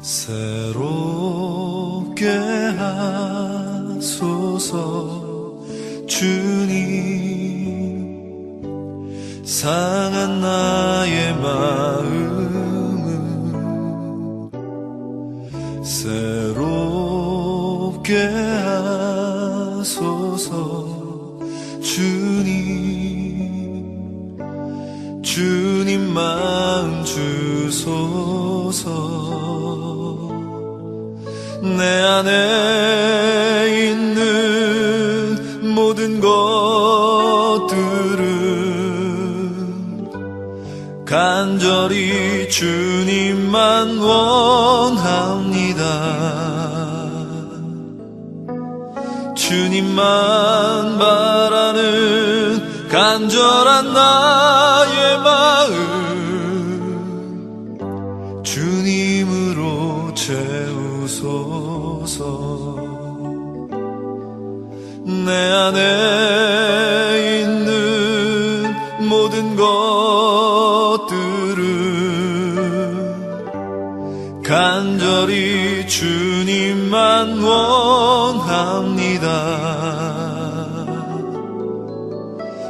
새롭게 하소서 주님, 상한 나의 마음을 새롭게 하소서 주님, 주님 마음 주소서. 내 안에 있는 모든 것들은 간절히 주님만 원합니다. 주님만 바라는 간절한 나의 마음 주님으로 채우소서. 내 안에 있는 모든 것들은 간절히 주님만 원합니다.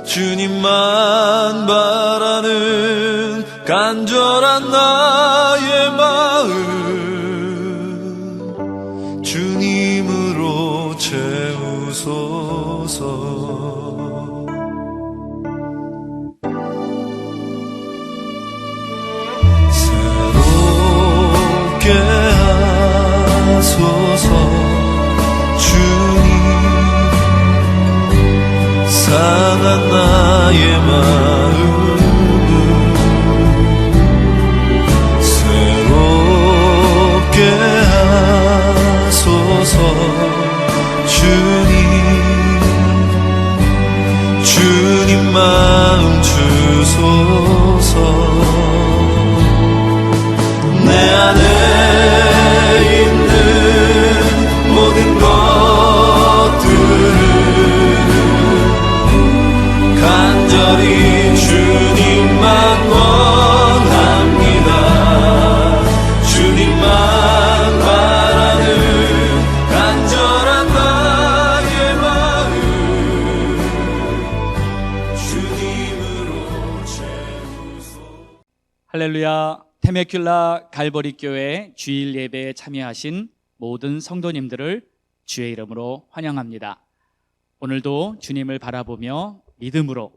주님만 바라는 간절한 나의 마음 주님으로 채우소서. 새롭게 하소서 주님, 상한 나의 마음을 새롭게 하소서 주님, 주님 마음 주소서. 내 안에 있는 모든 것들을 간절히 주님만 원합니다. 주님만 바라는 간절한 나의 마음 주님으로 채우소. 할렐루야. 테메큘라 갈보리 교회 주일 예배에 참여하신 모든 성도님들을 주의 이름으로 환영합니다. 오늘도 주님을 바라보며 믿음으로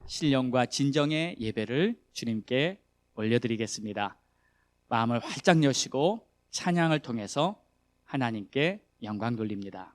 신령과 진정의 예배를 주님께 올려드리겠습니다. 마음을 활짝 여시고 찬양을 통해서 하나님께 영광 돌립니다.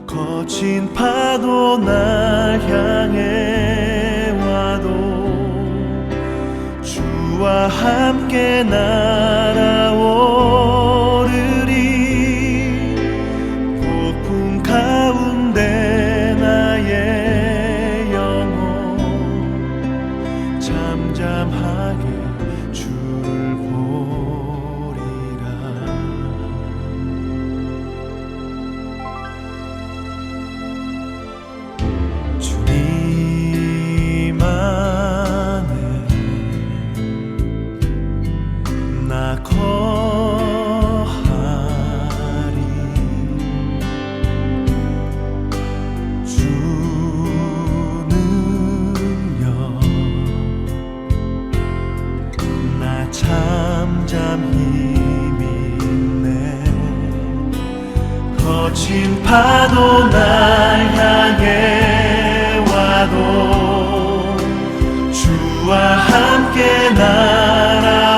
거친 파도 날 향해 와도 주와 함께 날아오르리. 폭풍 가운데 나의 영혼 잠잠하게 주를 보리라. 주님 안에 나 파도 날 향해 와도 주와 함께 날아오르리.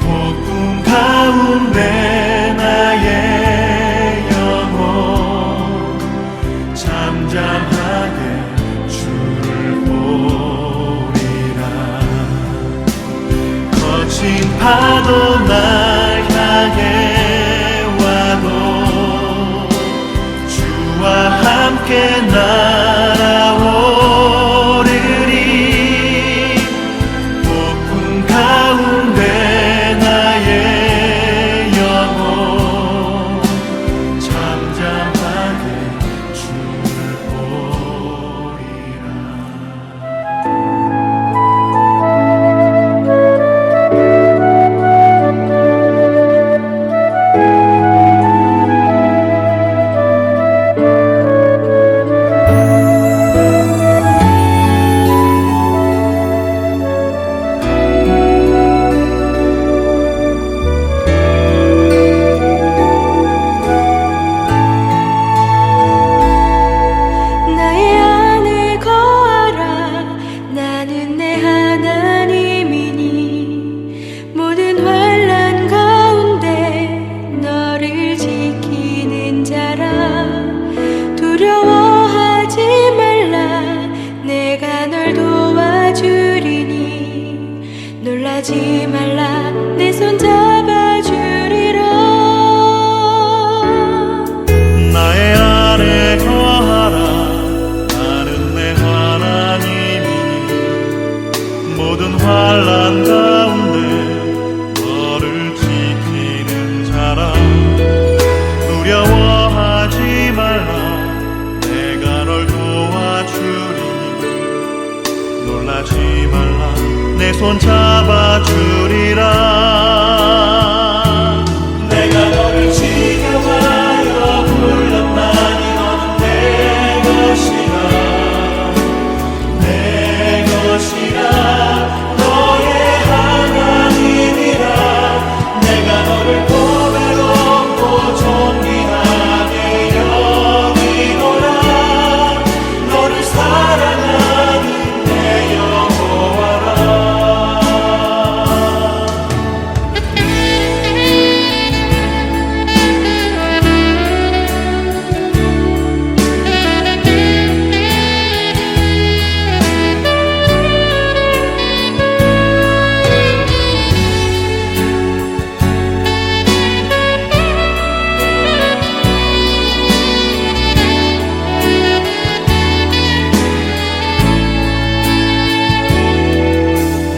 폭풍 가운데 나의 영혼 잠잠하게 주를 보리라. 거친 파도 날 향해 와도 주와 함께 날아오르리. 폭풍 가운데 나의 영혼 잠잠하게 주를 보리라. 나의 안에 거하라. 나는 내 하나님이니 모든 환난 가운데 너를 지키는 자라. 두려워하지 말라. 내가 널 도와주리니 놀라지 말라. 내 손 잡아주리라. 나의 안에 거하라. 나는 내 하나님이니 모든 환난 가운데 너를 지키는 자라. 두려워하지 말라. 내가 널 도와주리니 놀라지 말라. 내 손 잡아주리라. 내가 너를 지켜하여 불렀나니 너는 내 것이라. 내 것이라. 너의 하나님이라. 내가 너를 보배롭고 존귀하게 여기노라. 너를 사랑하는 내 여호와라.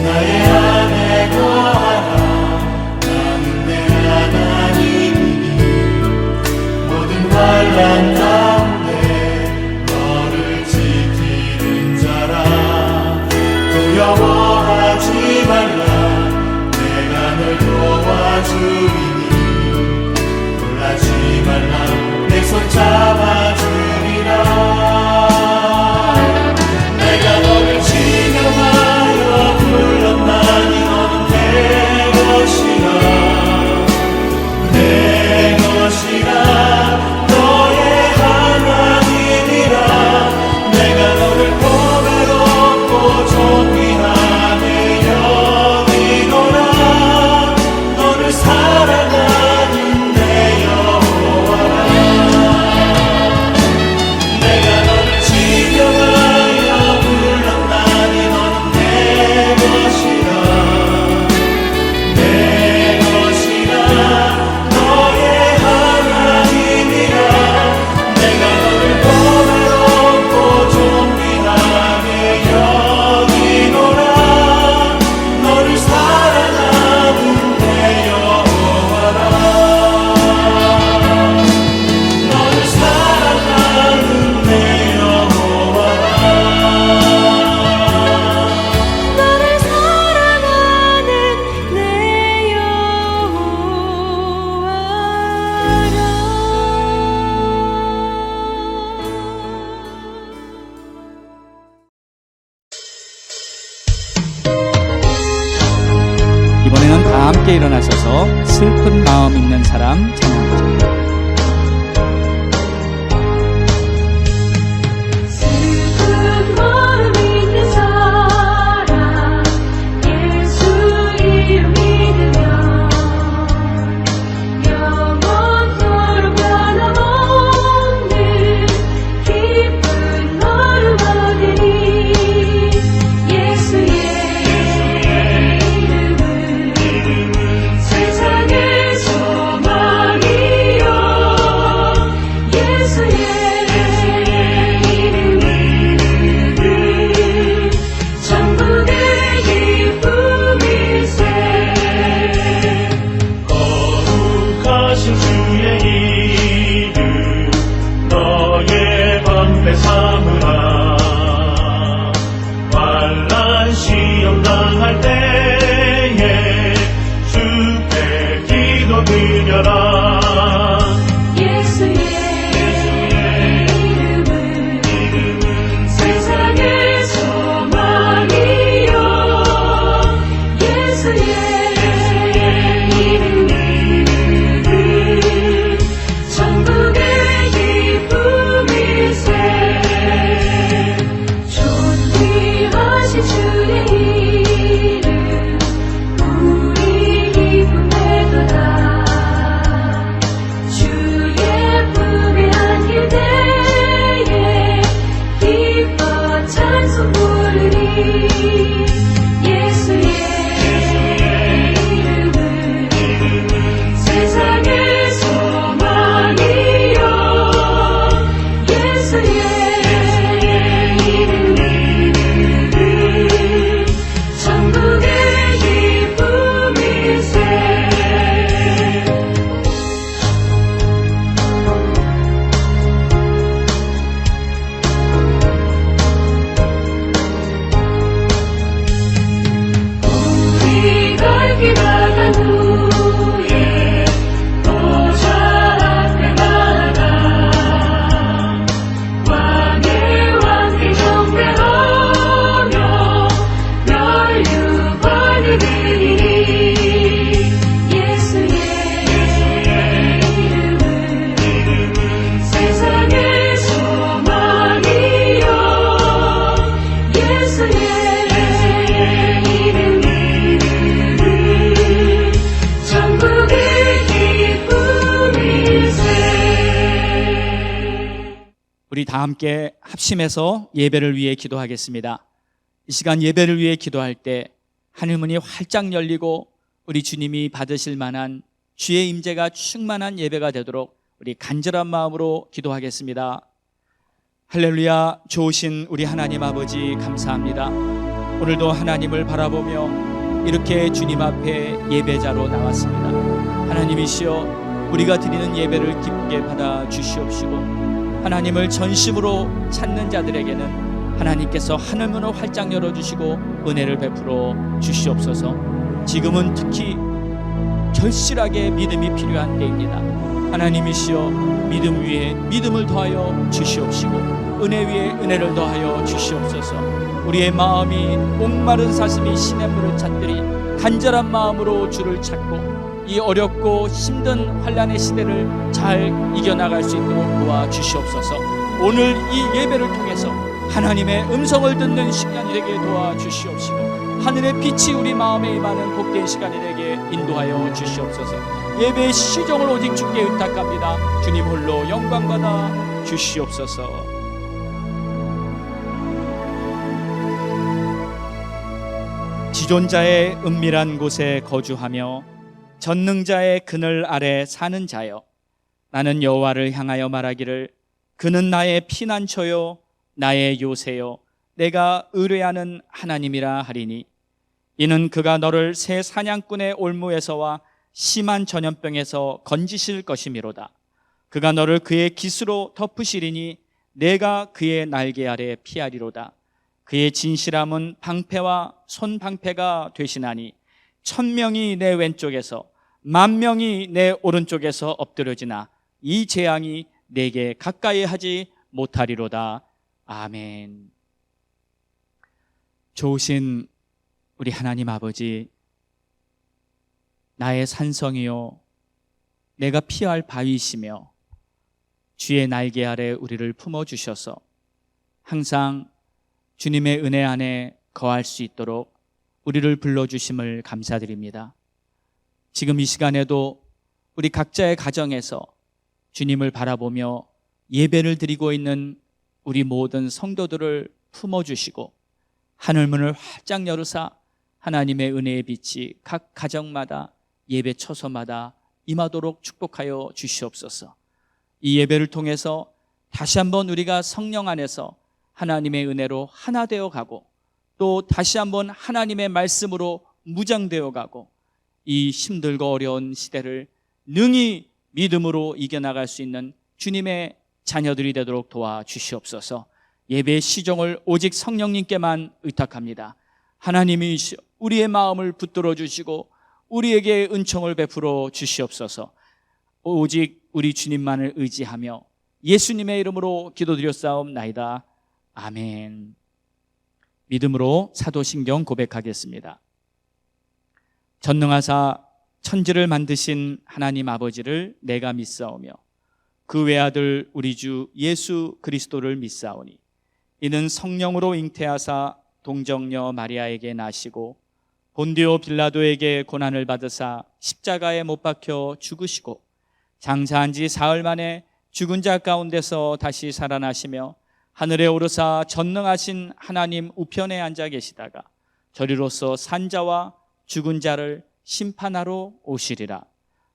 나의 안에 거하라. 나는 내 하나님이니 모든 환난 가운데 너를 지키는 자라. 두려워하지 말라. 내가 널 도와주리니 놀라지 말라. 내 손 잡아주리라. 내가 너를 지명하여 불렀나니 너는 내 것이라. 내 것이라. 너의 하나님이라. 내가 너를 보배롭고 존귀하게 여기노라. 너를 사랑하는 내 여호와라. 내가 너를 지명하여 불렀나니 너는 내 것이라. 내 것이라. 너의 하나님이라. 내가 너를 보배롭고 존귀하게 여기노라. 너를 사랑하는 내 여호와라. 너를 사랑하는 내 여호와라. 너를 사랑하는 내 여호와라. 이번에는 다 함께 일어나셔서 슬픈 마음 있는 사람 찬양합니다. 슬픈 마음 있는 사람 예수 이름 믿으며 영원토록 변함없는 기쁜 마음 얻으리. 예수의 이름은 세상의 소망이요 예수의 천국의 기쁨일세. 거룩하신 주의 이름 너의 방패 삼으라. 환난 시험 당할 때에 주께 기도 드려라. 예수의 이름은 세상의 소망이요 예수의 이름은 천국의 기쁨일세. 존귀하신 주의 이름 우리 기쁨 되도다. 주의 품에 안길 때에 기뻐 찬송 부르리. 예수의 이름은 세상의 소망이요 예수의 이름은 천국의 기쁨일세. 우리가 기다간 후에 보좌 앞에 나아가 왕의 왕께 경배하며 멸류관을 드리리. 예수의 이름은 세상의 소망이요 예수의 천국의 기쁨일세. 우리 다 함께 합심해서 예배를 위해 기도하겠습니다. 이 시간 예배를 위해 기도할 때 하늘문이 활짝 열리고 우리 주님이 받으실 만한 주의 임재가 충만한 예배가 되도록 우리 간절한 마음으로 기도하겠습니다. 할렐루야. 좋으신 우리 하나님 아버지 감사합니다. 오늘도 하나님을 바라보며 이렇게 주님 앞에 예배자로 나왔습니다. 하나님이시여, 우리가 드리는 예배를 기쁘게 받아 주시옵시고 하나님을 전심으로 찾는 자들에게는 하나님께서 하늘문을 활짝 열어주시고 은혜를 베풀어 주시옵소서. 지금은 특히 절실하게 믿음이 필요한 때입니다. 하나님이시여, 믿음 위에 믿음을 더하여 주시옵시고 은혜 위에 은혜를 더하여 주시옵소서. 우리의 마음이 목마른 사슴이 시냇물을 찾더니 간절한 마음으로 주를 찾고 이 어렵고 힘든 환난의 시대를 잘 이겨나갈 수 있도록 도와주시옵소서. 오늘 이 예배를 통해서 하나님의 음성을 듣는 시간이 되게 도와주시옵시고 하늘의 빛이 우리 마음에 임하는 복된 시간이 되게 인도하여 주시옵소서. 예배의 시종을 오직 주께 의탁합니다. 주님 홀로 영광받아 주시옵소서. 지존자의 은밀한 곳에 거주하며 전능자의 그늘 아래 사는 자여, 나는 여호와를 향하여 말하기를 그는 나의 피난처요 나의 요새요 내가 의뢰하는 하나님이라 하리니 이는 그가 너를 새 사냥꾼의 올무에서와 심한 전염병에서 건지실 것이미로다. 그가 너를 그의 깃으로 덮으시리니 내가 그의 날개 아래 피하리로다. 그의 진실함은 방패와 손방패가 되시나니 1000명이 내 왼쪽에서 10,000명이 내 오른쪽에서 엎드려지나 이 재앙이 내게 가까이 하지 못하리로다. 아멘. 좋으신 우리 하나님 아버지, 나의 산성이요 내가 피할 바위시며 주의 날개 아래 우리를 품어주셔서 항상 주님의 은혜 안에 거할 수 있도록 우리를 불러주심을 감사드립니다. 지금 이 시간에도 우리 각자의 가정에서 주님을 바라보며 예배를 드리고 있는 우리 모든 성도들을 품어주시고 하늘문을 활짝 열으사 하나님의 은혜의 빛이 각 가정마다 예배 처소마다 임하도록 축복하여 주시옵소서. 이 예배를 통해서 다시 한번 우리가 성령 안에서 하나님의 은혜로 하나 되어 가고 또 다시 한번 하나님의 말씀으로 무장되어 가고 이 힘들고 어려운 시대를 능히 믿음으로 이겨나갈 수 있는 주님의 자녀들이 되도록 도와주시옵소서. 예배의 시종을 오직 성령님께만 의탁합니다. 하나님이 우리의 마음을 붙들어 주시고 우리에게 은총을 베풀어 주시옵소서. 오직 우리 주님만을 의지하며 예수님의 이름으로 기도드렸사옵나이다. 아멘. 믿음으로 사도신경 고백하겠습니다. 전능하사 천지를 만드신 하나님 아버지를 내가 믿사오며 그 외아들 우리 주 예수 그리스도를 믿사오니 이는 성령으로 잉태하사 동정녀 마리아에게 나시고 본디오 빌라도에게 고난을 받으사 십자가에 못 박혀 죽으시고 장사한 지 사흘 만에 죽은 자 가운데서 다시 살아나시며 하늘에 오르사 전능하신 하나님 우편에 앉아 계시다가 저리로서 산자와 죽은 자를 심판하러 오시리라.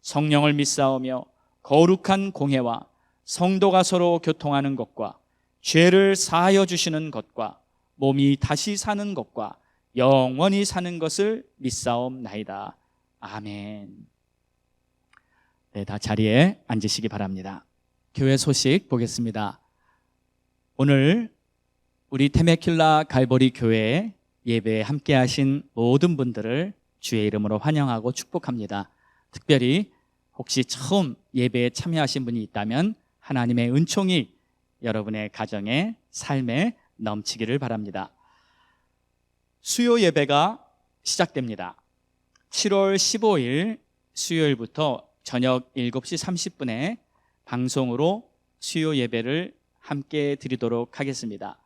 성령을 믿사오며 거룩한 공회와 성도가 서로 교통하는 것과 죄를 사하여 주시는 것과 몸이 다시 사는 것과 영원히 사는 것을 믿사옵나이다. 아멘. 네, 다 자리에 앉으시기 바랍니다. 교회 소식 보겠습니다. 오늘 우리 테메킬라 갈보리 교회에 예배에 함께 하신 모든 분들을 주의 이름으로 환영하고 축복합니다. 특별히 혹시 처음 예배에 참여하신 분이 있다면 하나님의 은총이 여러분의 가정에 삶에 넘치기를 바랍니다. 수요 예배가 시작됩니다. 7월 15일 수요일부터 저녁 7시 30분에 방송으로 수요 예배를 함께 드리도록 하겠습니다.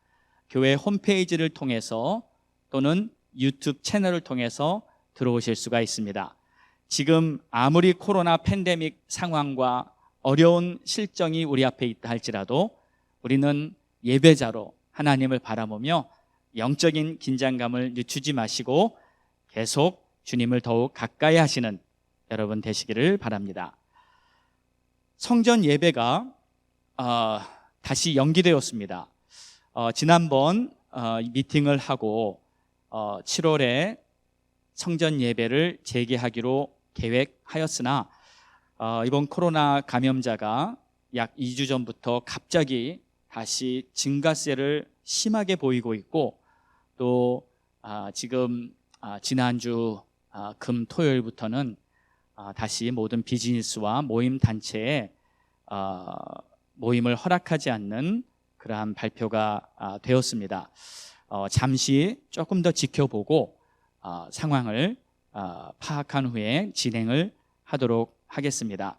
교회 홈페이지를 통해서 또는 유튜브 채널을 통해서 들어오실 수가 있습니다. 지금 아무리 코로나 팬데믹 상황과 어려운 실정이 우리 앞에 있다 할지라도 우리는 예배자로 하나님을 바라보며 영적인 긴장감을 늦추지 마시고 계속 주님을 더욱 가까이 하시는 여러분 되시기를 바랍니다. 성전 예배가 다시 연기되었습니다. 지난번 미팅을 하고 7월에 성전 예배를 재개하기로 계획하였으나 이번 코로나 감염자가 약 2주 전부터 갑자기 다시 증가세를 심하게 보이고 있고 또 지금 지난주 금 토요일부터는 다시 모든 비즈니스와 모임 단체에 모임을 허락하지 않는 그러한 발표가 되었습니다. 잠시 조금 더 지켜보고 상황을 파악한 후에 진행을 하도록 하겠습니다.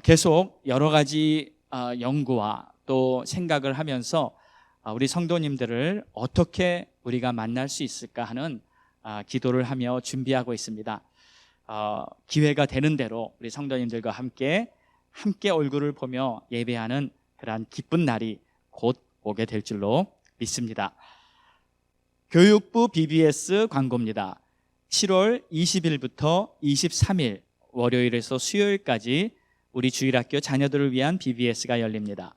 계속 여러 가지 연구와 또 생각을 하면서 우리 성도님들을 어떻게 우리가 만날 수 있을까 하는 기도를 하며 준비하고 있습니다. 기회가 되는 대로 우리 성도님들과 함께 얼굴을 보며 예배하는 그러한 기쁜 날이 곧 오게 될 줄로 믿습니다. 교육부 BBS 광고입니다. 7월 20일부터 23일 월요일에서 수요일까지 우리 주일학교 자녀들을 위한 BBS가 열립니다.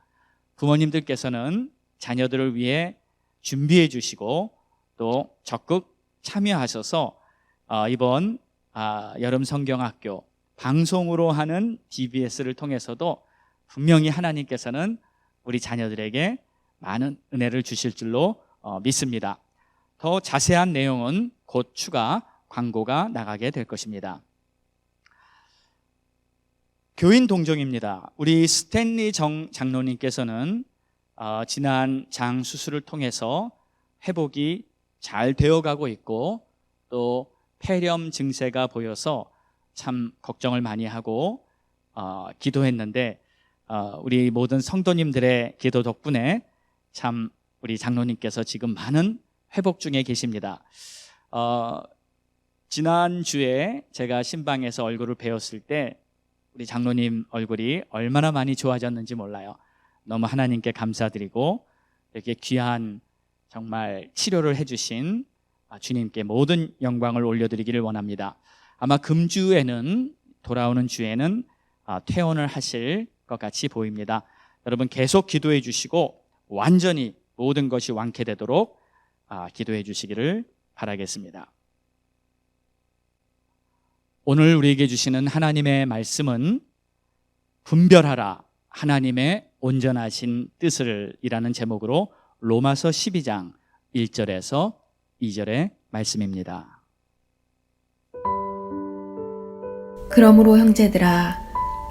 부모님들께서는 자녀들을 위해 준비해 주시고 또 적극 참여하셔서 이번 여름 성경학교 방송으로 하는 BBS를 통해서도 분명히 하나님께서는 우리 자녀들에게 많은 은혜를 주실 줄로 믿습니다. 더 자세한 내용은 곧 추가 광고가 나가게 될 것입니다. 교인 동정입니다. 우리 스탠리 장로님께서는 지난 장 수술을 통해서 회복이 잘 되어가고 있고 또 폐렴 증세가 보여서 참 걱정을 많이 하고 기도했는데 우리 모든 성도님들의 기도 덕분에 참 우리 장로님께서 지금 많은 회복 중에 계십니다. 지난주에 제가 신방에서 얼굴을 배웠을 때 우리 장로님 얼굴이 얼마나 많이 좋아졌는지 몰라요. 너무 하나님께 감사드리고 이렇게 귀한 정말 치료를 해주신 주님께 모든 영광을 올려드리기를 원합니다. 아마 금주에는, 돌아오는 주에는 퇴원을 하실 것 같이 보입니다. 여러분 계속 기도해 주시고 완전히 모든 것이 완쾌되도록 기도해 주시기를 바라겠습니다. 오늘 우리에게 주시는 하나님의 말씀은 분별하라 하나님의 온전하신 뜻을 이라는 제목으로 로마서 12장 1절에서 2절의 말씀입니다. 그러므로 형제들아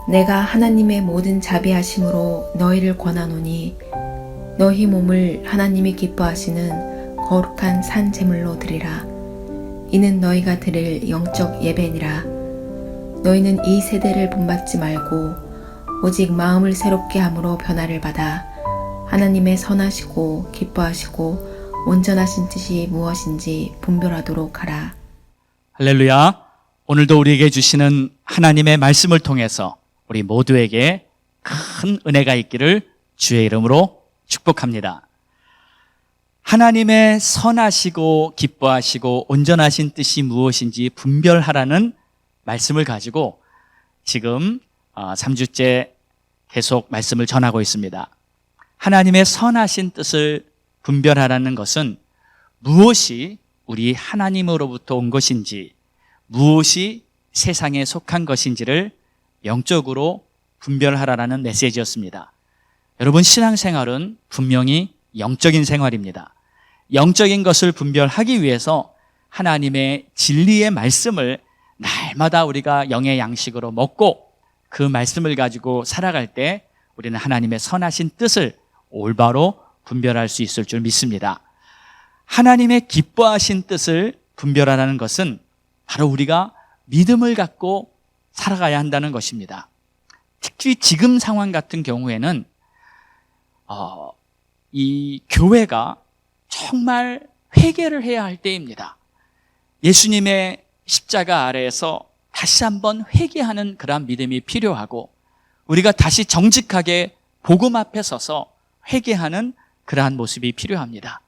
내가 하나님의 모든 자비하심으로 너희를 권하노니 너희 몸을 하나님이 기뻐하시는 거룩한 산 제물로 드리라. 이는 너희가 드릴 영적 예배니라. 너희는 이 세대를 본받지 말고 오직 마음을 새롭게 함으로 변화를 받아 하나님의 선하시고 기뻐하시고 온전하신 뜻이 무엇인지 분별하도록 하라. 할렐루야. 오늘도 우리에게 주시는 하나님의 말씀을 통해서 우리 모두에게 큰 은혜가 있기를 주의 이름으로 축복합니다. 하나님의 선하시고 기뻐하시고 온전하신 뜻이 무엇인지 분별하라는 말씀을 가지고 지금 3주째 계속 말씀을 전하고 있습니다. 하나님의 선하신 뜻을 분별하라는 것은 무엇이 우리 하나님으로부터 온 것인지, 무엇이 세상에 속한 것인지를 영적으로 분별하라는 메시지였습니다. 여러분, 신앙생활은 분명히 영적인 생활입니다. 영적인 것을 분별하기 위해서 하나님의 진리의 말씀을 날마다 우리가 영의 양식으로 먹고 그 말씀을 가지고 살아갈 때 우리는 하나님의 선하신 뜻을 올바로 분별할 수 있을 줄 믿습니다. 하나님의 기뻐하신 뜻을 분별하라는 것은 바로 우리가 믿음을 갖고 살아가야 한다는 것입니다. 특히 지금 상황 같은 경우에는 이 교회가 정말 회개를 해야 할 때입니다. 예수님의 십자가 아래에서 다시 한번 회개하는 그런 믿음이 필요하고 우리가 다시 정직하게 복음 앞에 서서 회개하는 그러한 모습이 필요합니다.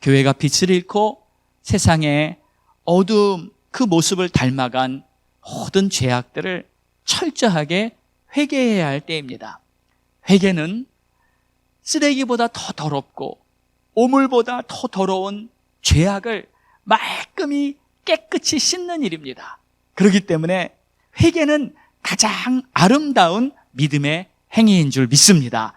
교회가 빛을 잃고 세상의 어두움 그 모습을 닮아간 모든 죄악들을 철저하게 회개해야 할 때입니다. 회개는 쓰레기보다 더 더럽고 오물보다 더 더러운 죄악을 말끔히 깨끗이 씻는 일입니다. 그렇기 때문에 회개는 가장 아름다운 믿음의 행위인 줄 믿습니다.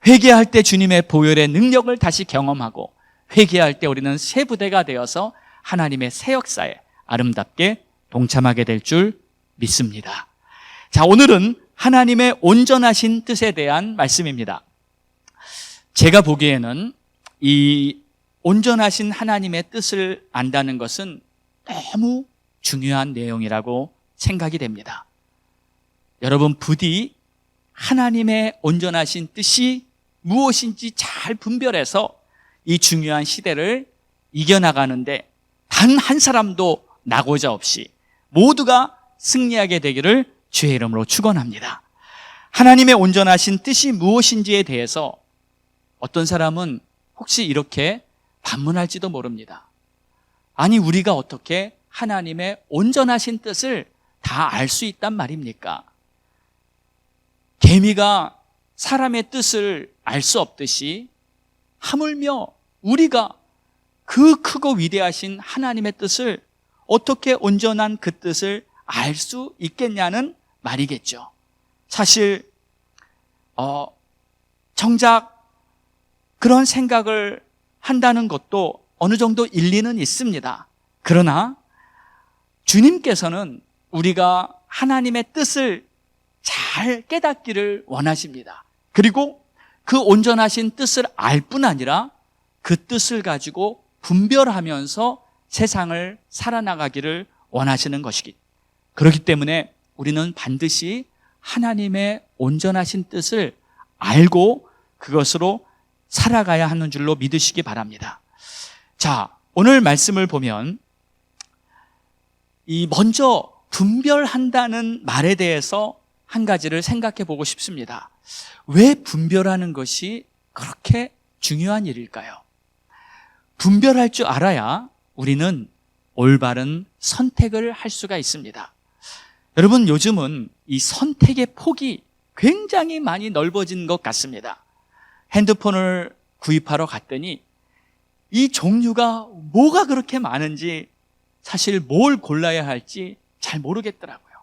회개할 때 주님의 보혈의 능력을 다시 경험하고 회개할 때 우리는 새 부대가 되어서 하나님의 새 역사에 아름답게 동참하게 될 줄 믿습니다. 자, 오늘은 하나님의 온전하신 뜻에 대한 말씀입니다. 제가 보기에는 이 온전하신 하나님의 뜻을 안다는 것은 너무 중요한 내용이라고 생각이 됩니다. 여러분, 부디 하나님의 온전하신 뜻이 무엇인지 잘 분별해서 이 중요한 시대를 이겨나가는데 단 한 사람도 나고자 없이 모두가 승리하게 되기를 주의 이름으로 축원합니다. 하나님의 온전하신 뜻이 무엇인지에 대해서 어떤 사람은 혹시 이렇게 반문할지도 모릅니다. 아니, 우리가 어떻게 하나님의 온전하신 뜻을 다 알 수 있단 말입니까? 개미가 사람의 뜻을 알 수 없듯이 하물며 우리가 그 크고 위대하신 하나님의 뜻을 어떻게 온전한 그 뜻을 알 수 있겠냐는 말이겠죠. 사실 정작 그런 생각을 한다는 것도 어느 정도 일리는 있습니다. 그러나 주님께서는 우리가 하나님의 뜻을 잘 깨닫기를 원하십니다. 그리고 그 온전하신 뜻을 알 뿐 아니라 그 뜻을 가지고 분별하면서 세상을 살아나가기를 원하시는 것이기. 그렇기 때문에 우리는 반드시 하나님의 온전하신 뜻을 알고 그것으로 살아가야 하는 줄로 믿으시기 바랍니다. 자, 오늘 말씀을 보면 이 먼저 분별한다는 말에 대해서 한 가지를 생각해 보고 싶습니다. 왜 분별하는 것이 그렇게 중요한 일일까요? 분별할 줄 알아야 우리는 올바른 선택을 할 수가 있습니다. 여러분, 요즘은 이 선택의 폭이 굉장히 많이 넓어진 것 같습니다. 핸드폰을 구입하러 갔더니 이 종류가 뭐가 그렇게 많은지 사실 뭘 골라야 할지 잘 모르겠더라고요.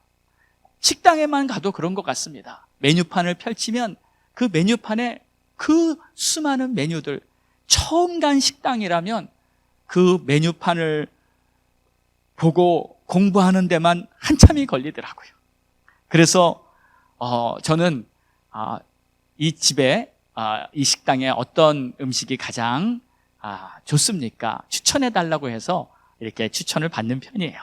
식당에만 가도 그런 것 같습니다. 메뉴판을 펼치면 그 메뉴판에 그 수많은 메뉴들, 처음 간 식당이라면 그 메뉴판을 보고 공부하는 데만 한참이 걸리더라고요. 그래서 저는 이 집에 이 식당에 어떤 음식이 가장 좋습니까? 추천해 달라고 해서 이렇게 추천을 받는 편이에요.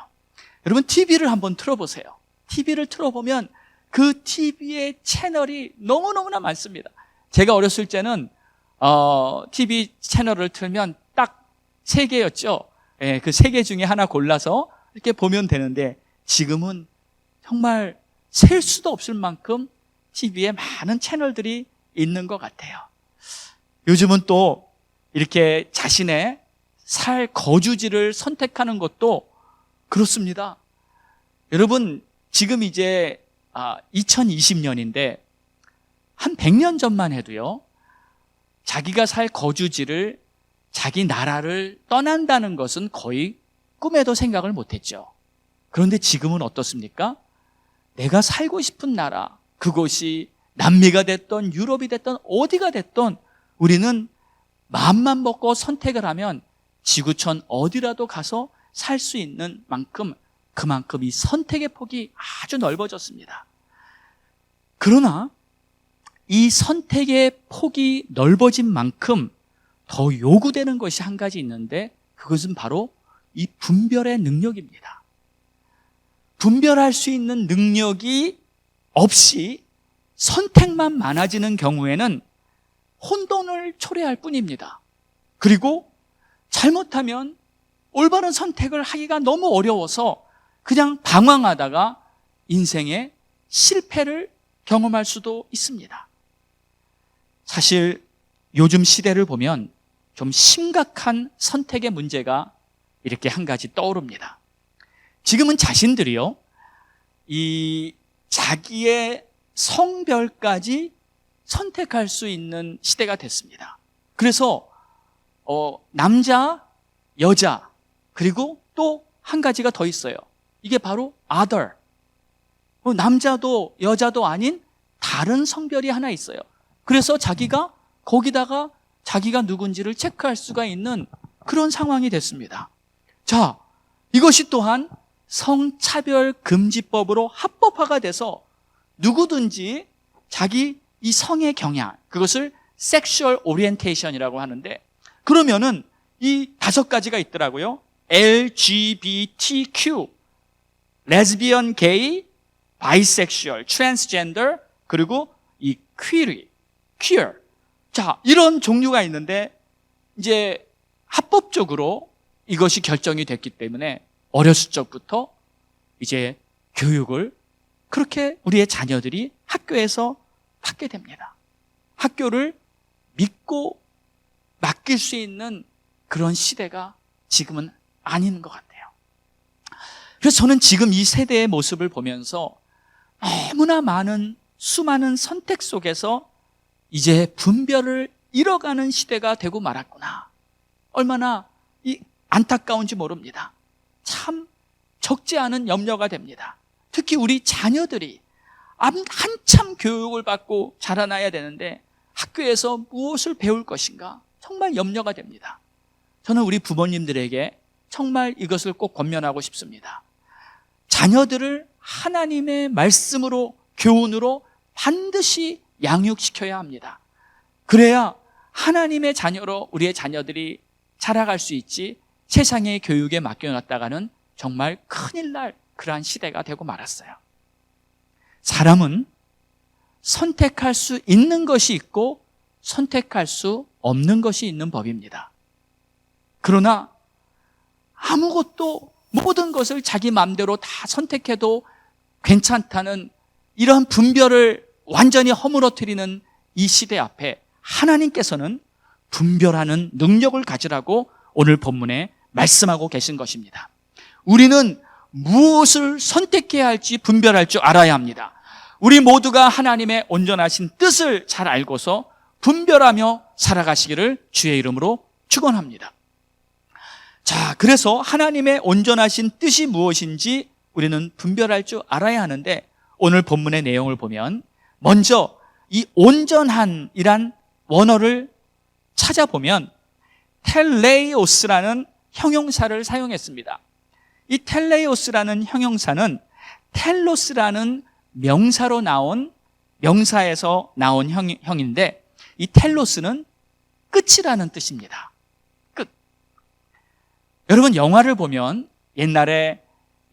여러분, TV를 한번 틀어보세요. TV를 틀어보면 그 TV의 채널이 너무너무나 많습니다. 제가 어렸을 때는 TV 채널을 틀면 딱 3개였죠. 예, 그 3개 중에 하나 골라서 이렇게 보면 되는데 지금은 정말 셀 수도 없을 만큼 TV에 많은 채널들이 있는 것 같아요. 요즘은 또 이렇게 자신의 살 거주지를 선택하는 것도 그렇습니다. 여러분, 지금 이제 2020년인데 한 100년 전만 해도요, 자기가 살 거주지를, 자기 나라를 떠난다는 것은 거의 꿈에도 생각을 못했죠. 그런데 지금은 어떻습니까? 내가 살고 싶은 나라, 그곳이 남미가 됐던 유럽이 됐던 어디가 됐던 우리는 마음만 먹고 선택을 하면 지구촌 어디라도 가서 살 수 있는 만큼, 그만큼 이 선택의 폭이 아주 넓어졌습니다. 그러나 이 선택의 폭이 넓어진 만큼 더 요구되는 것이 한 가지 있는데 그것은 바로 이 분별의 능력입니다. 분별할 수 있는 능력이 없이 선택만 많아지는 경우에는 혼돈을 초래할 뿐입니다. 그리고 잘못하면 올바른 선택을 하기가 너무 어려워서 그냥 방황하다가 인생의 실패를 경험할 수도 있습니다. 사실 요즘 시대를 보면 좀 심각한 선택의 문제가 이렇게 한 가지 떠오릅니다. 지금은 자신들이요, 이 자기의 성별까지 선택할 수 있는 시대가 됐습니다. 그래서 남자, 여자, 그리고 또 한 가지가 더 있어요. 이게 바로 other. 남자도 여자도 아닌 다른 성별이 하나 있어요. 그래서 자기가 거기다가 자기가 누군지를 체크할 수가 있는 그런 상황이 됐습니다. 자, 이것이 또한 성차별 금지법으로 합법화가 돼서 누구든지 자기 이 성의 경향, 그것을 섹슈얼 오리엔테이션이라고 하는데, 그러면은 이 5가지가 있더라고요. LGBTQ, 레즈비언, 게이, 바이섹슈얼, 트랜스젠더, 그리고 이 퀴어. 자, 이런 종류가 있는데 이제 합법적으로 이것이 결정이 됐기 때문에 어렸을 적부터 이제 교육을 그렇게 우리의 자녀들이 학교에서 받게 됩니다. 학교를 믿고 맡길 수 있는 그런 시대가 지금은 아닌 것 같아요. 그래서 저는 지금 이 세대의 모습을 보면서 너무나 많은 수많은 선택 속에서 이제 분별을 잃어가는 시대가 되고 말았구나. 얼마나 안타까운지 모릅니다. 참 적지 않은 염려가 됩니다. 특히 우리 자녀들이 한참 교육을 받고 자라나야 되는데 학교에서 무엇을 배울 것인가 정말 염려가 됩니다. 저는 우리 부모님들에게 정말 이것을 꼭 권면하고 싶습니다. 자녀들을 하나님의 말씀으로, 교훈으로 반드시 양육시켜야 합니다. 그래야 하나님의 자녀로 우리의 자녀들이 자라갈 수 있지, 세상의 교육에 맡겨놨다가는 정말 큰일 날 그러한 시대가 되고 말았어요. 사람은 선택할 수 있는 것이 있고 선택할 수 없는 것이 있는 법입니다. 그러나 아무것도 모든 것을 자기 마음대로 다 선택해도 괜찮다는 이러한 분별을 완전히 허물어뜨리는 이 시대 앞에 하나님께서는 분별하는 능력을 가지라고 오늘 본문에 말씀하고 계신 것입니다. 우리는 무엇을 선택해야 할지 분별할 줄 알아야 합니다. 우리 모두가 하나님의 온전하신 뜻을 잘 알고서 분별하며 살아가시기를 주의 이름으로 축원합니다. 자, 그래서 하나님의 온전하신 뜻이 무엇인지 우리는 분별할 줄 알아야 하는데 오늘 본문의 내용을 보면 먼저 이 온전한이란 원어를 찾아보면 텔레이오스라는 형용사를 사용했습니다. 이 텔레이오스라는 형용사는 텔로스라는 명사에서 나온 형인데 이 텔로스는 끝이라는 뜻입니다. 끝. 여러분 영화를 보면 옛날에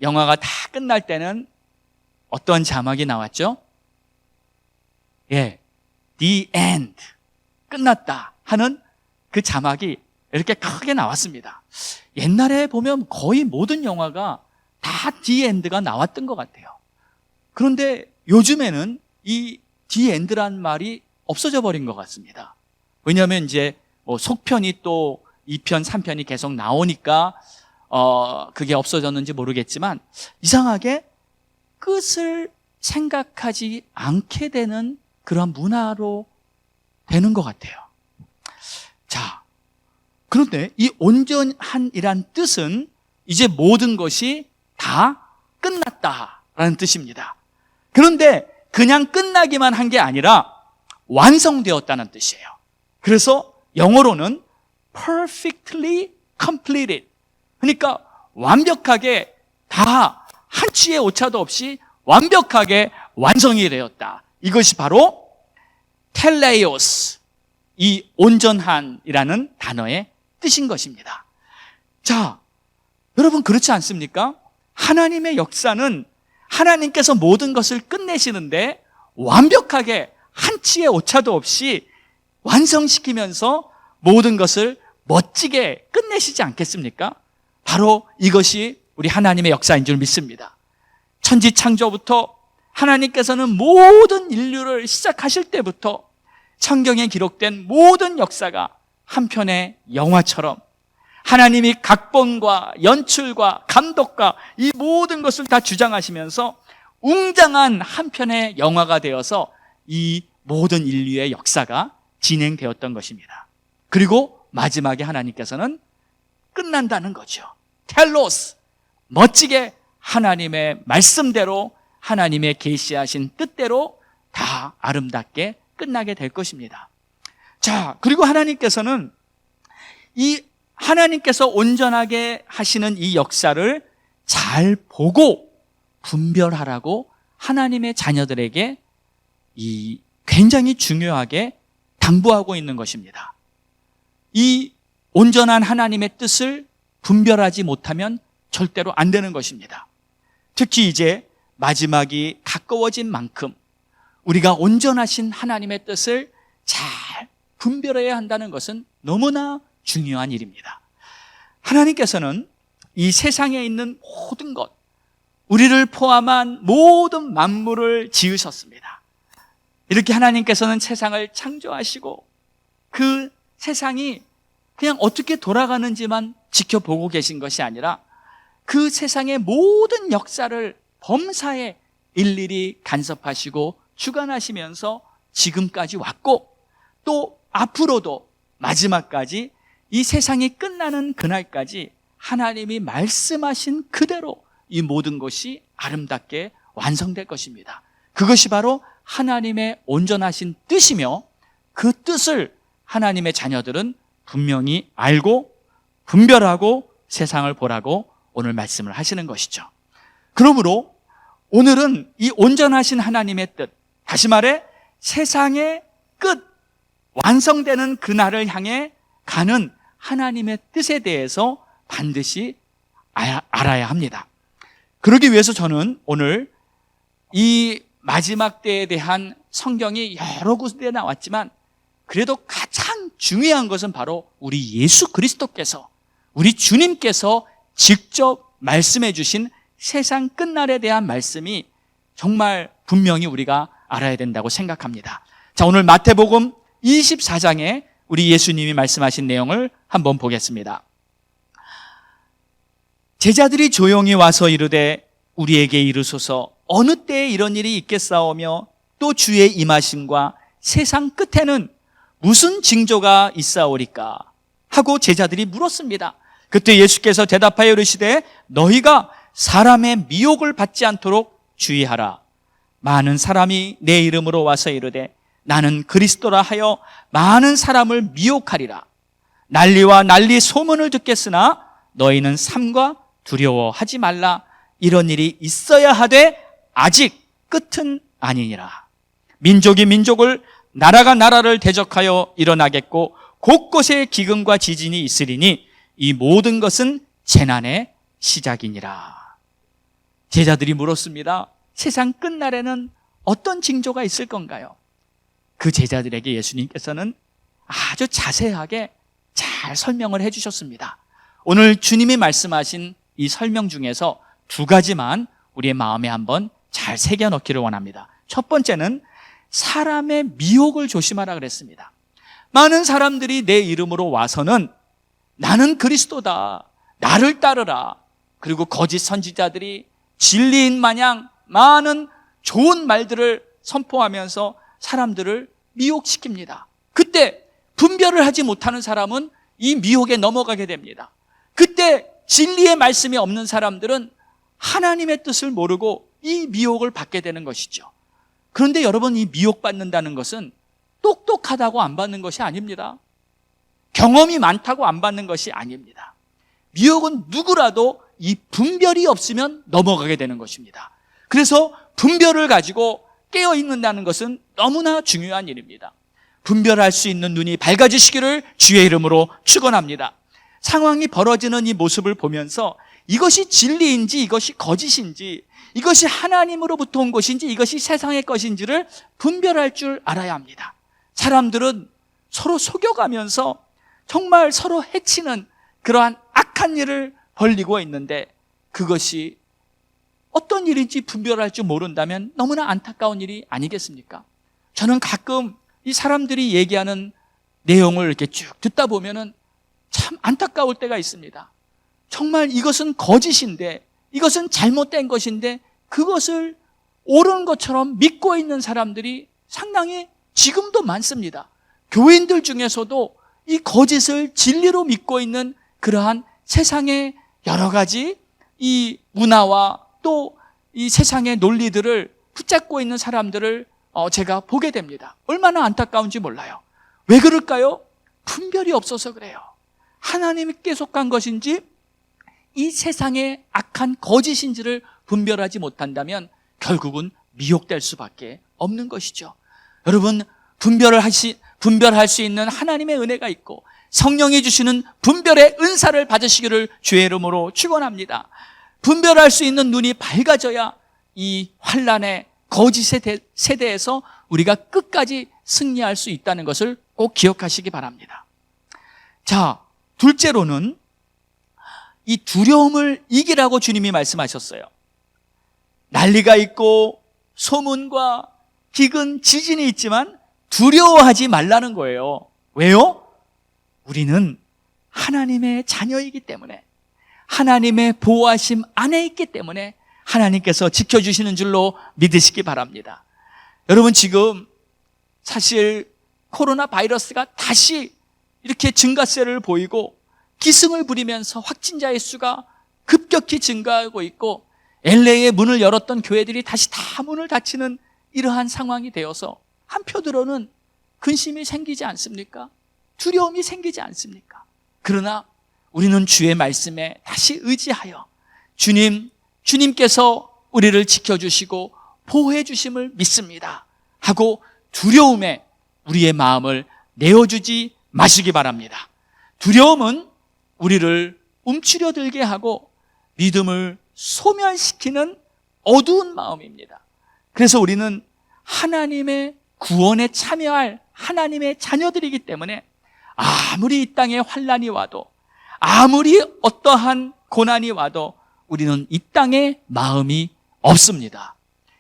영화가 다 끝날 때는 어떤 자막이 나왔죠? The end. 끝났다 하는 그 자막이 이렇게 크게 나왔습니다. 옛날에 보면 거의 모든 영화가 다 The end가 나왔던 것 같아요. 그런데 요즘에는 이 The end란 말이 없어져 버린 것 같습니다. 왜냐하면 이제 속편이 또 2편, 3편이 계속 나오니까 그게 없어졌는지 모르겠지만 이상하게 끝을 생각하지 않게 되는 그런 문화로 되는 것 같아요. 자, 그런데 이 온전한이란 뜻은 이제 모든 것이 다 끝났다라는 뜻입니다. 그런데 그냥 끝나기만 한 게 아니라 완성되었다는 뜻이에요. 그래서 영어로는 perfectly completed. 그러니까 완벽하게 다 한치의 오차도 없이 완벽하게 완성이 되었다. 이것이 바로 텔레이오스, 이 온전한이라는 단어의 뜻인 것입니다. 자, 여러분 그렇지 않습니까? 하나님의 역사는 하나님께서 모든 것을 끝내시는데 완벽하게 한치의 오차도 없이 완성시키면서 모든 것을 멋지게 끝내시지 않겠습니까? 바로 이것이 우리 하나님의 역사인 줄 믿습니다. 천지 창조부터 하나님께서는 모든 인류를 시작하실 때부터 성경에 기록된 모든 역사가 한 편의 영화처럼 하나님이 각본과 연출과 감독과 이 모든 것을 다 주장하시면서 웅장한 한 편의 영화가 되어서 이 모든 인류의 역사가 진행되었던 것입니다. 그리고 마지막에 하나님께서는 끝난다는 거죠. 텔로스, 멋지게 하나님의 말씀대로 하나님의 계시하신 뜻대로 다 아름답게 끝나게 될 것입니다. 자, 그리고 하나님께서는 하나님께서 온전하게 하시는 이 역사를 잘 보고 분별하라고 하나님의 자녀들에게 굉장히 중요하게 당부하고 있는 것입니다. 이 온전한 하나님의 뜻을 분별하지 못하면 절대로 안 되는 것입니다. 특히 이제 마지막이 가까워진 만큼 우리가 온전하신 하나님의 뜻을 잘 분별해야 한다는 것은 너무나 중요한 일입니다. 하나님께서는 이 세상에 있는 모든 것, 우리를 포함한 모든 만물을 지으셨습니다. 이렇게 하나님께서는 세상을 창조하시고 그 세상이 그냥 어떻게 돌아가는지만 지켜보고 계신 것이 아니라 그 세상의 모든 역사를 범사에 일일이 간섭하시고 주관하시면서 지금까지 왔고 또 앞으로도 마지막까지 이 세상이 끝나는 그날까지 하나님이 말씀하신 그대로 이 모든 것이 아름답게 완성될 것입니다. 그것이 바로 하나님의 온전하신 뜻이며 그 뜻을 하나님의 자녀들은 분명히 알고 분별하고 세상을 보라고 오늘 말씀을 하시는 것이죠. 그러므로 오늘은 이 온전하신 하나님의 뜻, 다시 말해 세상의 끝, 완성되는 그날을 향해 가는 하나님의 뜻에 대해서 반드시 알아야 합니다. 그러기 위해서 저는 오늘 이 마지막 때에 대한 성경이 여러 곳에 나왔지만 그래도 가장 중요한 것은 바로 우리 예수 그리스도께서, 우리 주님께서 직접 말씀해 주신 세상 끝날에 대한 말씀이 정말 분명히 우리가 알아야 된다고 생각합니다. 자, 오늘 마태복음 24장에 우리 예수님이 말씀하신 내용을 한번 보겠습니다. 제자들이 조용히 와서 이르되 우리에게 이르소서 어느 때에 이런 일이 있겠사오며 또 주의 임하심과 세상 끝에는 무슨 징조가 있사오리까 하고 제자들이 물었습니다. 그때 예수께서 대답하여 이르시되 너희가 사람의 미혹을 받지 않도록 주의하라. 많은 사람이 내 이름으로 와서 이르되 나는 그리스도라 하여 많은 사람을 미혹하리라. 난리와 난리 소문을 듣겠으나 너희는 삼가 두려워하지 말라. 이런 일이 있어야 하되 아직 끝은 아니니라. 민족이 민족을, 나라가 나라를 대적하여 일어나겠고 곳곳에 기근과 지진이 있으리니 이 모든 것은 재난의 시작이니라. 제자들이 물었습니다. 세상 끝날에는 어떤 징조가 있을 건가요? 그 제자들에게 예수님께서는 아주 자세하게 잘 설명을 해주셨습니다. 오늘 주님이 말씀하신 이 설명 중에서 두 가지만 우리의 마음에 한번 잘 새겨넣기를 원합니다. 첫 번째는 사람의 미혹을 조심하라 그랬습니다. 많은 사람들이 내 이름으로 와서는 나는 그리스도다, 나를 따르라, 그리고 거짓 선지자들이 진리인 마냥 많은 좋은 말들을 선포하면서 사람들을 미혹시킵니다. 그때 분별을 하지 못하는 사람은 이 미혹에 넘어가게 됩니다. 그때 진리의 말씀이 없는 사람들은 하나님의 뜻을 모르고 이 미혹을 받게 되는 것이죠. 그런데 여러분, 이 미혹받는다는 것은 똑똑하다고 안 받는 것이 아닙니다. 경험이 많다고 안 받는 것이 아닙니다. 미혹은 누구라도 이 분별이 없으면 넘어가게 되는 것입니다. 그래서 분별을 가지고 깨어있는다는 것은 너무나 중요한 일입니다. 분별할 수 있는 눈이 밝아지시기를 주의 이름으로 축원합니다. 상황이 벌어지는 이 모습을 보면서 이것이 진리인지 이것이 거짓인지, 이것이 하나님으로부터 온 것인지 이것이 세상의 것인지를 분별할 줄 알아야 합니다. 사람들은 서로 속여가면서 정말 서로 해치는 그러한 악한 일을 벌이고 있는데 그것이 어떤 일인지 분별할 줄 모른다면 너무나 안타까운 일이 아니겠습니까? 저는 가끔 이 사람들이 얘기하는 내용을 이렇게 쭉 듣다 보면은 참 안타까울 때가 있습니다. 정말 이것은 거짓인데, 이것은 잘못된 것인데 그것을 옳은 것처럼 믿고 있는 사람들이 상당히 지금도 많습니다. 교인들 중에서도 이 거짓을 진리로 믿고 있는 그러한 세상의 여러 가지 이 문화와 또 이 세상의 논리들을 붙잡고 있는 사람들을 제가 보게 됩니다. 얼마나 안타까운지 몰라요. 왜 그럴까요? 분별이 없어서 그래요. 하나님께 속한 것인지 이 세상의 악한 거짓인지를 분별하지 못한다면 결국은 미혹될 수밖에 없는 것이죠. 여러분, 분별할 수 있는 하나님의 은혜가 있고 성령이 주시는 분별의 은사를 받으시기를 주의 이름으로 축원합니다. 분별할 수 있는 눈이 밝아져야 이 환난의 거짓의 세대에서 우리가 끝까지 승리할 수 있다는 것을 꼭 기억하시기 바랍니다. 자, 둘째로는 이 두려움을 이기라고 주님이 말씀하셨어요. 난리가 있고 소문과 기근, 지진이 있지만 두려워하지 말라는 거예요. 왜요? 우리는 하나님의 자녀이기 때문에, 하나님의 보호하심 안에 있기 때문에 하나님께서 지켜주시는 줄로 믿으시기 바랍니다. 여러분, 지금 사실 코로나 바이러스가 다시 이렇게 증가세를 보이고 기승을 부리면서 확진자의 수가 급격히 증가하고 있고 LA에 문을 열었던 교회들이 다시 다 문을 닫히는 이러한 상황이 되어서 한편으로는 근심이 생기지 않습니까? 두려움이 생기지 않습니까? 그러나 우리는 주의 말씀에 다시 의지하여 주님께서 우리를 지켜주시고 보호해 주심을 믿습니다 하고 두려움에 우리의 마음을 내어주지 마시기 바랍니다. 두려움은 우리를 움츠려들게 하고 믿음을 소멸시키는 어두운 마음입니다. 그래서 우리는 하나님의 구원에 참여할 하나님의 자녀들이기 때문에 아무리 이 땅에 환난이 와도, 아무리 어떠한 고난이 와도 우리는 이 땅에 마음이 없습니다.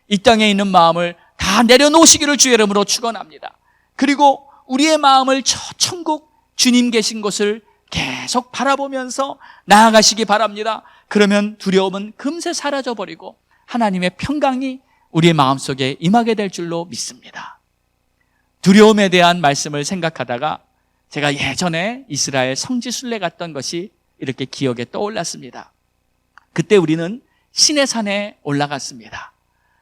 이 땅에 있는 마음을 다 내려놓으시기를 주의 이름으로 축원합니다. 그리고 우리의 마음을 저 천국 주님 계신 곳을 계속 바라보면서 나아가시기 바랍니다. 그러면 두려움은 금세 사라져버리고 하나님의 평강이 우리의 마음속에 임하게 될 줄로 믿습니다. 두려움에 대한 말씀을 생각하다가 제가 예전에 이스라엘 성지순례 갔던 것이 이렇게 기억에 떠올랐습니다. 그때 우리는 시내산에 올라갔습니다.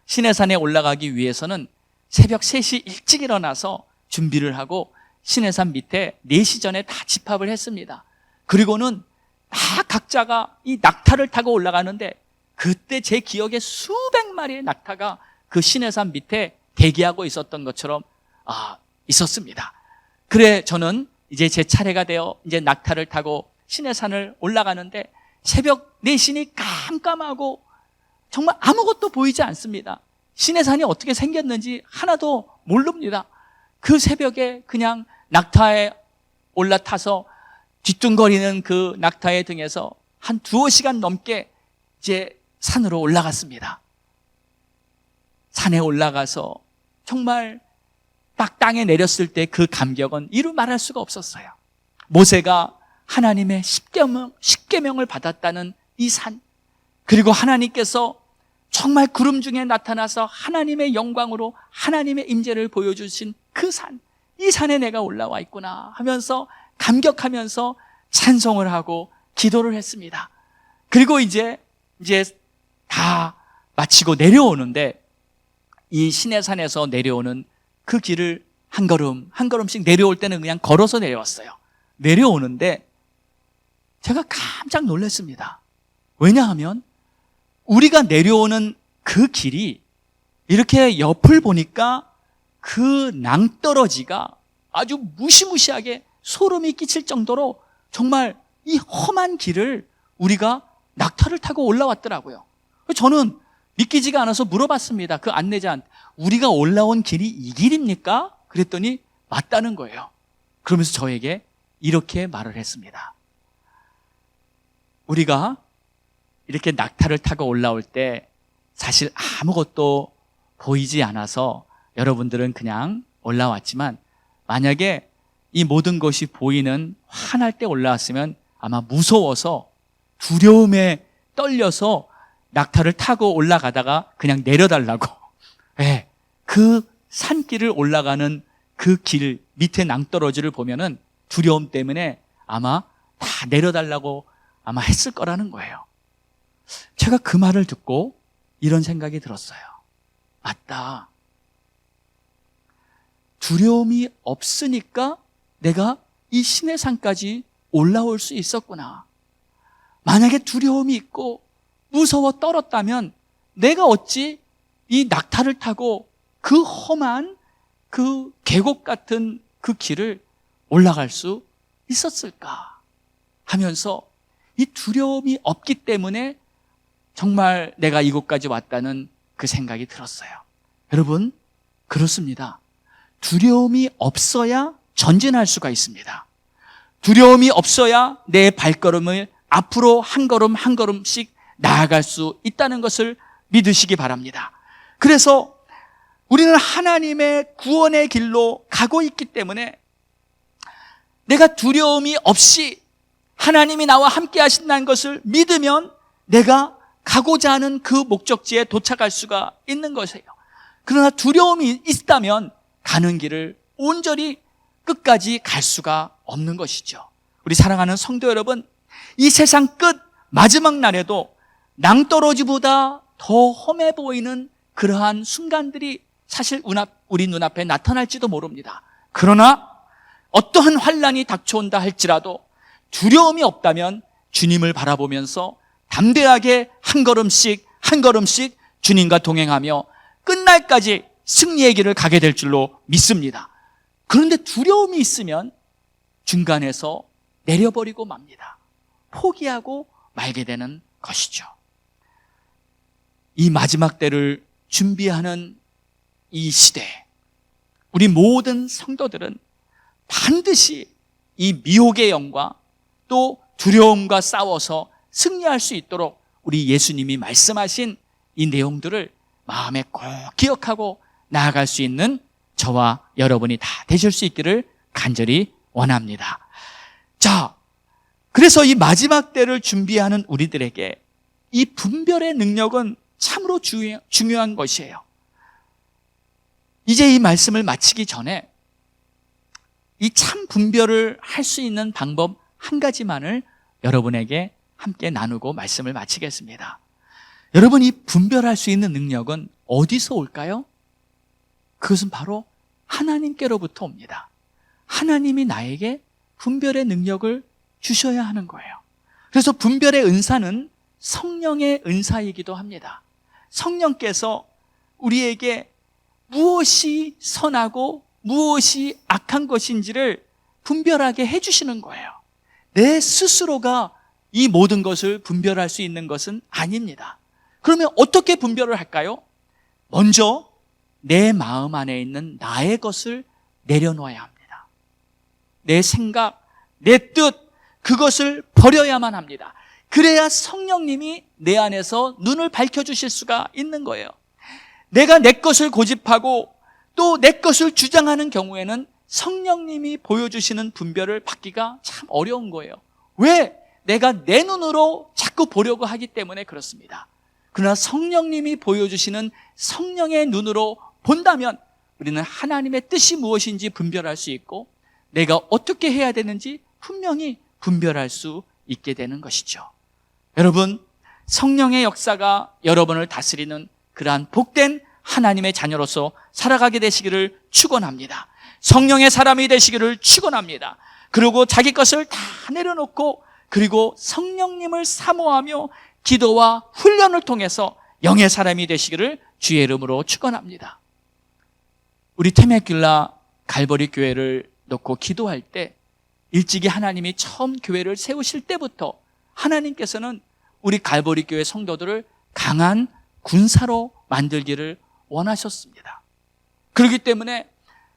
시내산에 올라가기 위해서는 새벽 3시 일찍 일어나서 준비를 하고 시내산 밑에 4시 전에 다 집합을 했습니다. 그리고는 다 각자가 이 낙타를 타고 올라가는데, 그때 제 기억에 수백 마리의 낙타가 그 시내산 밑에 대기하고 있었던 것처럼 있었습니다. 그래 저는 이제 제 차례가 되어 이제 낙타를 타고 시내산을 올라가는데 새벽 4시니 깜깜하고 정말 아무것도 보이지 않습니다. 시내산이 어떻게 생겼는지 하나도 모릅니다. 그 새벽에 그냥 낙타에 올라타서 뒤뚱거리는 그 낙타의 등에서 한 2시간 넘게 이제 산으로 올라갔습니다. 산에 올라가서 정말 딱 땅에 내렸을 때 그 감격은 이루 말할 수가 없었어요. 모세가 하나님의 십계명을 받았다는 이 산, 그리고 하나님께서 정말 구름 중에 나타나서 하나님의 영광으로 하나님의 임재를 보여주신 그 산, 이 산에 내가 올라와 있구나 하면서 감격하면서 찬송을 하고 기도를 했습니다. 그리고 이제 다 마치고 내려오는데, 이 시내산에서 내려오는 그 길을 한 걸음씩 내려올 때는 그냥 걸어서 내려왔어요. 내려오는데 제가 깜짝 놀랐습니다. 왜냐하면 우리가 내려오는 그 길이 이렇게 옆을 보니까 그 낭떠러지가 아주 무시무시하게 소름이 끼칠 정도로 정말 이 험한 길을 우리가 낙타를 타고 올라왔더라고요. 저는 믿기지가 않아서 물어봤습니다. 그 안내자한테, 우리가 올라온 길이 이 길입니까? 그랬더니 맞다는 거예요. 그러면서 저에게 이렇게 말을 했습니다. 우리가 이렇게 낙타를 타고 올라올 때 사실 아무것도 보이지 않아서 여러분들은 그냥 올라왔지만, 만약에 이 모든 것이 보이는 환할 때 올라왔으면 아마 무서워서 두려움에 떨려서 낙타를 타고 올라가다가 그냥 내려달라고, 그 산길을 올라가는 그 길 밑에 낭떠러지를 보면은 두려움 때문에 아마 다 내려달라고 아마 했을 거라는 거예요. 제가 그 말을 듣고 이런 생각이 들었어요. 맞다. 두려움이 없으니까 내가 이 시내산까지 올라올 수 있었구나. 만약에 두려움이 있고 무서워 떨었다면 내가 어찌 이 낙타를 타고 그 험한 그 계곡 같은 그 길을 올라갈 수 있었을까 하면서, 이 두려움이 없기 때문에 정말 내가 이곳까지 왔다는 그 생각이 들었어요. 여러분, 그렇습니다. 두려움이 없어야 전진할 수가 있습니다. 두려움이 없어야 내 발걸음을 앞으로 한 걸음 한 걸음씩 나아갈 수 있다는 것을 믿으시기 바랍니다. 그래서 우리는 하나님의 구원의 길로 가고 있기 때문에 내가 두려움이 없이 하나님이 나와 함께 하신다는 것을 믿으면 내가 가고자 하는 그 목적지에 도착할 수가 있는 것이에요. 그러나 두려움이 있다면 가는 길을 온전히 끝까지 갈 수가 없는 것이죠. 우리 사랑하는 성도 여러분, 이 세상 끝 마지막 날에도 낭떠러지보다 더 험해 보이는 그러한 순간들이 사실 우리 눈앞에 나타날지도 모릅니다. 그러나 어떠한 환난이 닥쳐온다 할지라도 두려움이 없다면 주님을 바라보면서 담대하게 한 걸음씩 한 걸음씩 주님과 동행하며 끝날까지 승리의 길을 가게 될 줄로 믿습니다. 그런데 두려움이 있으면 중간에서 내려버리고 맙니다. 포기하고 말게 되는 것이죠. 이 마지막 때를 준비하는 이 시대, 우리 모든 성도들은 반드시 이 미혹의 영과 또 두려움과 싸워서 승리할 수 있도록 우리 예수님이 말씀하신 이 내용들을 마음에 꼭 기억하고 나아갈 수 있는 저와 여러분이 다 되실 수 있기를 간절히 원합니다. 자, 그래서 이 마지막 때를 준비하는 우리들에게 이 분별의 능력은 참으로 중요한 것이에요. 이제 이 말씀을 마치기 전에 이 참 분별을 할 수 있는 방법 한 가지만을 여러분에게 함께 나누고 말씀을 마치겠습니다. 여러분, 이 분별할 수 있는 능력은 어디서 올까요? 그것은 바로 하나님께로부터 옵니다. 하나님이 나에게 분별의 능력을 주셔야 하는 거예요. 그래서 분별의 은사는 성령의 은사이기도 합니다. 성령께서 우리에게 무엇이 선하고 무엇이 악한 것인지를 분별하게 해주시는 거예요. 내 스스로가 이 모든 것을 분별할 수 있는 것은 아닙니다. 그러면 어떻게 분별을 할까요? 먼저 내 마음 안에 있는 나의 것을 내려놓아야 합니다. 내 생각, 내 뜻, 그것을 버려야만 합니다. 그래야 성령님이 내 안에서 눈을 밝혀주실 수가 있는 거예요. 내가 내 것을 고집하고 또 내 것을 주장하는 경우에는 성령님이 보여주시는 분별을 받기가 참 어려운 거예요. 왜? 내가 내 눈으로 자꾸 보려고 하기 때문에 그렇습니다. 그러나 성령님이 보여주시는 성령의 눈으로 본다면 우리는 하나님의 뜻이 무엇인지 분별할 수 있고 내가 어떻게 해야 되는지 분명히 분별할 수 있게 되는 것이죠. 여러분, 성령의 역사가 여러분을 다스리는 그러한 복된 하나님의 자녀로서 살아가게 되시기를 축원합니다. 성령의 사람이 되시기를 축원합니다. 그리고 자기 것을 다 내려놓고 그리고 성령님을 사모하며 기도와 훈련을 통해서 영의 사람이 되시기를 주의 이름으로 축원합니다. 우리 테메길라 갈보리 교회를 놓고 기도할 때 일찍이 하나님이 처음 교회를 세우실 때부터 하나님께서는 우리 갈보리 교회 성도들을 강한 군사로 만들기를 원하셨습니다. 그렇기 때문에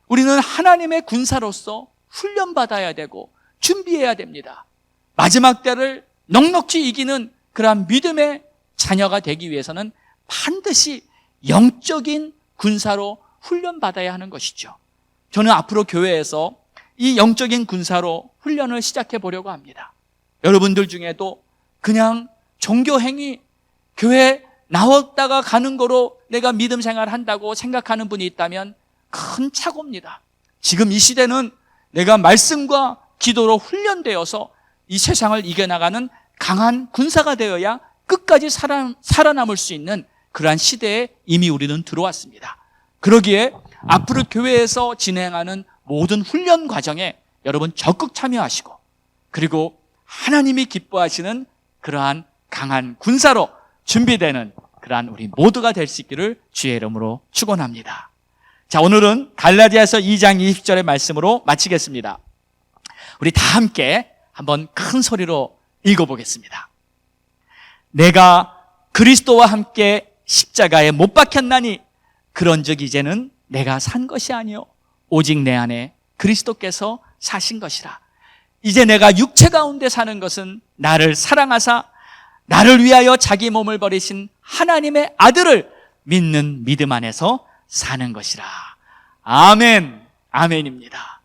우리는 하나님의 군사로서 훈련받아야 되고 준비해야 됩니다. 마지막 때를 넉넉히 이기는 그러한 믿음의 자녀가 되기 위해서는 반드시 영적인 군사로 훈련받아야 하는 것이죠. 저는 앞으로 교회에서 이 영적인 군사로 훈련을 시작해 보려고 합니다. 여러분들 중에도 그냥 종교행위, 교회 나왔다가 가는 거로 내가 믿음 생활을 한다고 생각하는 분이 있다면 큰 착오입니다. 지금 이 시대는 내가 말씀과 기도로 훈련되어서 이 세상을 이겨나가는 강한 군사가 되어야 끝까지 살아남을 수 있는 그러한 시대에 이미 우리는 들어왔습니다. 그러기에 앞으로 교회에서 진행하는 모든 훈련 과정에 여러분 적극 참여하시고 그리고 하나님이 기뻐하시는 그러한 강한 군사로 준비되는 그러한 우리 모두가 될 수 있기를 주의 이름으로 축원합니다. 자, 오늘은 갈라디아서 2장 20절의 말씀으로 마치겠습니다. 우리 다 함께 한번 큰 소리로 읽어보겠습니다. 내가 그리스도와 함께 십자가에 못 박혔나니 그런즉 이제는 내가 산 것이 아니요 오직 내 안에 그리스도께서 사신 것이라. 이제 내가 육체 가운데 사는 것은 나를 사랑하사 나를 위하여 자기 몸을 버리신 하나님의 아들을 믿는 믿음 안에서 사는 것이라. 아멘, 아멘입니다.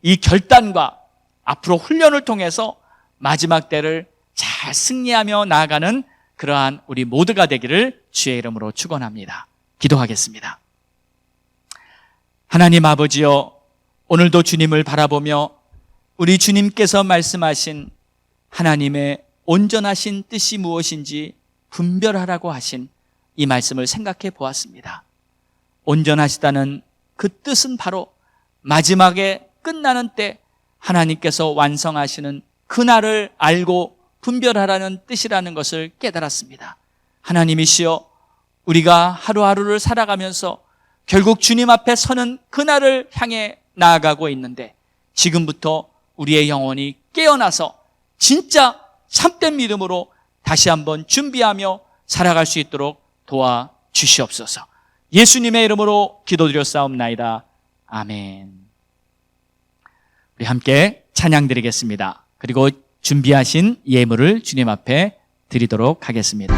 이 결단과 앞으로 훈련을 통해서 마지막 때를 잘 승리하며 나아가는 그러한 우리 모두가 되기를 주의 이름으로 축원합니다. 기도하겠습니다. 하나님 아버지여, 오늘도 주님을 바라보며 우리 주님께서 말씀하신 하나님의 온전하신 뜻이 무엇인지 분별하라고 하신 이 말씀을 생각해 보았습니다. 온전하시다는 그 뜻은 바로 마지막에 끝나는 때 하나님께서 완성하시는 그날을 알고 분별하라는 뜻이라는 것을 깨달았습니다. 하나님이시여, 우리가 하루하루를 살아가면서 결국 주님 앞에 서는 그날을 향해 나아가고 있는데 지금부터 우리의 영혼이 깨어나서 진짜 참된 믿음으로 다시 한번 준비하며 살아갈 수 있도록 도와주시옵소서. 예수님의 이름으로 기도드렸사옵나이다. 아멘. 우리 함께 찬양 드리겠습니다. 그리고 준비하신 예물을 주님 앞에 드리도록 하겠습니다.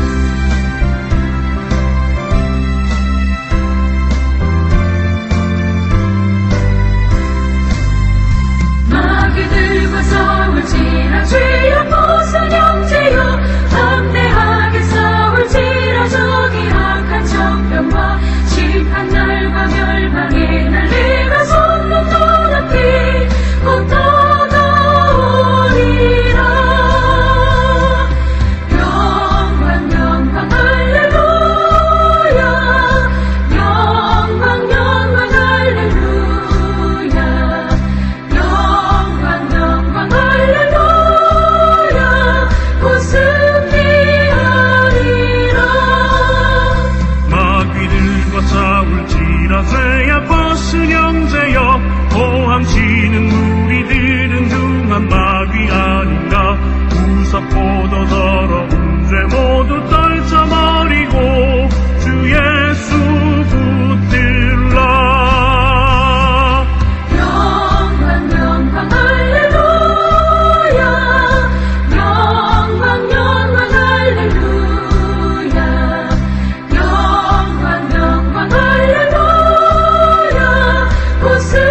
마귀들과 싸울지라 주여 보선 형제여 담대하게 싸울지라 저기 악한 정병과 심한 날과 멸망의 날 내가 손목 떠납히 곧 다가오리라. 영광 영광 할렐루야 영광 영광 할렐루야 영광 영광 할렐루야 곧 승리하리라. 마귀들과 싸울지라 죄야 벗은 형제여 호함치는 무리들은 흉한 마귀 아닌가. 무섭고도 더러운 죄 모두 떨쳐버리고 주 예수 붙들라. 영광 영광 할렐루야 영광 영광 할렐루야 영광 영광 할렐루야 곧 승리하리라.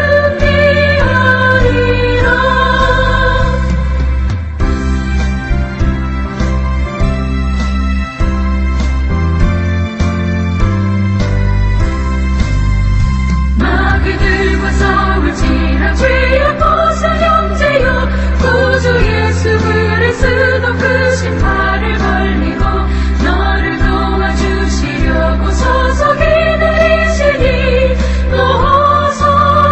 마귀들과 싸울지라 주여 보선 형제여 구주 예수 그리스도 크신 팔을 벌리고 너를 도와주시려고 서서 기다리시니 또 어서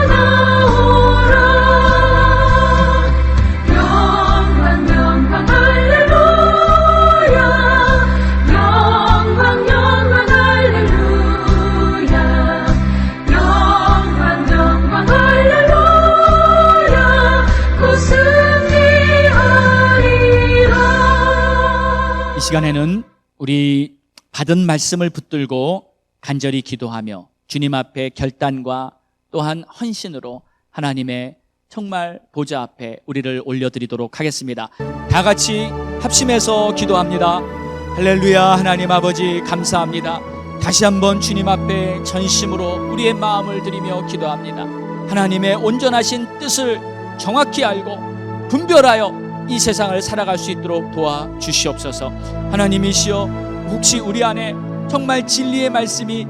나오라. 영광 영광 할렐루야 영광 영광 할렐루야 영광 영광 할렐루야 곧 승리하리라. 이 시간에는 우리 받은 말씀을 붙들고 간절히 기도하며 주님 앞에 결단과 또한 헌신으로 하나님의 정말 보좌 앞에 우리를 올려드리도록 하겠습니다. 다 같이 합심해서 기도합니다. 할렐루야. 하나님 아버지 감사합니다. 다시 한번 주님 앞에 전심으로 우리의 마음을 드리며 기도합니다. 하나님의 온전하신 뜻을 정확히 알고 분별하여 이 세상을 살아갈 수 있도록 도와주시옵소서. 하나님이시여, 혹시 우리 안에 정말 진리의 말씀이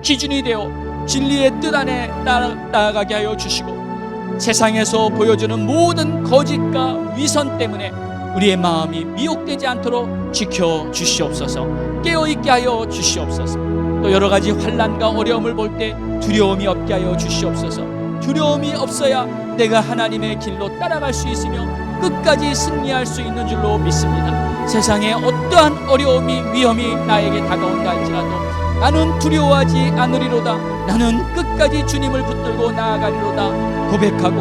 기준이 되어 진리의 뜻 안에 나아가게 하여 주시고 세상에서 보여주는 모든 거짓과 위선 때문에 우리의 마음이 미혹되지 않도록 지켜주시옵소서. 깨어있게 하여 주시옵소서. 또 여러 가지 환난과 어려움을 볼 때 두려움이 없게 하여 주시옵소서. 두려움이 없어야 내가 하나님의 길로 따라갈 수 있으며 끝까지 승리할 수 있는 줄로 믿습니다. 세상에 어떠한 어려움이 위험이 나에게 다가온다 할지라도 나는 두려워하지 않으리로다. 나는 끝까지 주님을 붙들고 나아가리로다 고백하고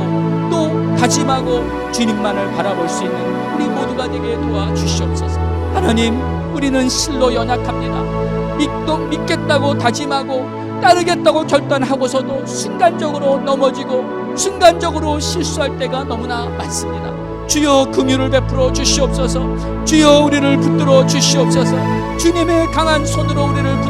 또 다짐하고 주님만을 바라볼 수 있는 우리 모두가 되게 도와주시옵소서. 하나님, 우리는 실로 연약합니다. 믿겠다고 다짐하고 따르겠다고 결단하고서도 순간적으로 넘어지고 순간적으로 실수할 때가 너무나 많습니다. 주여 긍휼을 베풀어 주시옵소서. 주여 우리를 붙들어 주시옵소서. 주님의 강한 손으로 우리를